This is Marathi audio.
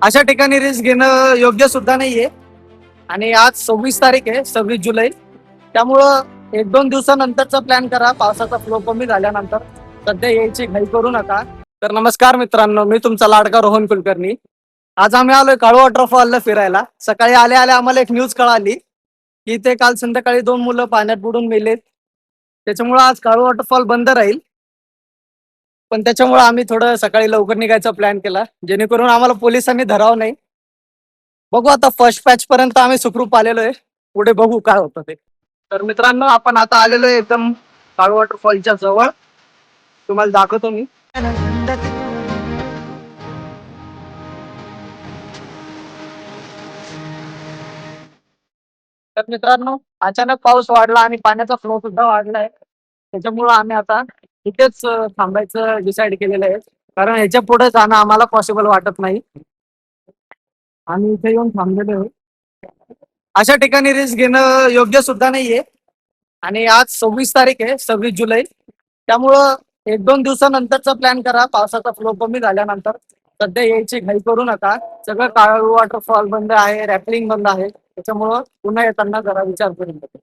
अशा ठिकाणी रिस्क घेणं योग्य सुद्धा नाहीये. आणि आज 26 तारीख आहे, 26 जुलै. त्यामुळं 1-2 दिवसानंतरचा प्लॅन करा, पावसाचा फ्लो कमी झाल्यानंतर. सध्या यायची घाई करू नका. तर नमस्कार मित्रांनो, मी तुमचा लाडका रोहन कुलकर्णी. आज आम्ही आलोय काळू वॉटरफॉलला फिरायला. सकाळी आल्या आल्या आम्हाला एक न्यूज कळाली की ते काल संध्याकाळी 2 मुलं पाण्यात बुडून मेलेत. त्याच्यामुळे आज काळू वॉटरफॉल बंद राहील. पण त्याच्यामुळे आम्ही थोडं सकाळी लवकर निघायचा प्लॅन केला, जेणेकरून आम्हाला पोलिसांनी धराव नाही. बघू आता फर्स्ट पॅच पर्यंत आम्ही सुखरूप आलेलो आहे. पुढे बघू काय होतं ते. तर मित्रांनो, आपण आता आलेलो आहे एकदम काळू वॉटरफॉलच्या जवळ. तुम्हाला दाखवतो मी. तर मित्रांनो, अचानक पाऊस वाढला आणि पाण्याचा फ्लो सुद्धा वाढलाय. त्याच्यामुळं आम्ही आता इथेच थांबायचं डिसाईड केलेलं आहे. कारण ह्याच्या पुढे जाणं आम्हाला पॉसिबल वाटत नाही. आम्ही इथे येऊन थांबलेलो आहे. अशा ठिकाणी रिस्क घेणं योग्य सुद्धा नाहीये. आणि आज 26 तारीख आहे, 26 जुलै. त्यामुळं 1-2 दिवसानंतरचा प्लॅन करा, पावसाचा फ्लो कमी झाल्यानंतर. सध्या यायची घाई करू नका. सगळं काळू वॉटरफॉल बंद आहे, रॅपलिंग बंद आहे. त्याच्यामुळं पुन्हा येताना जरा विचार करून बघा.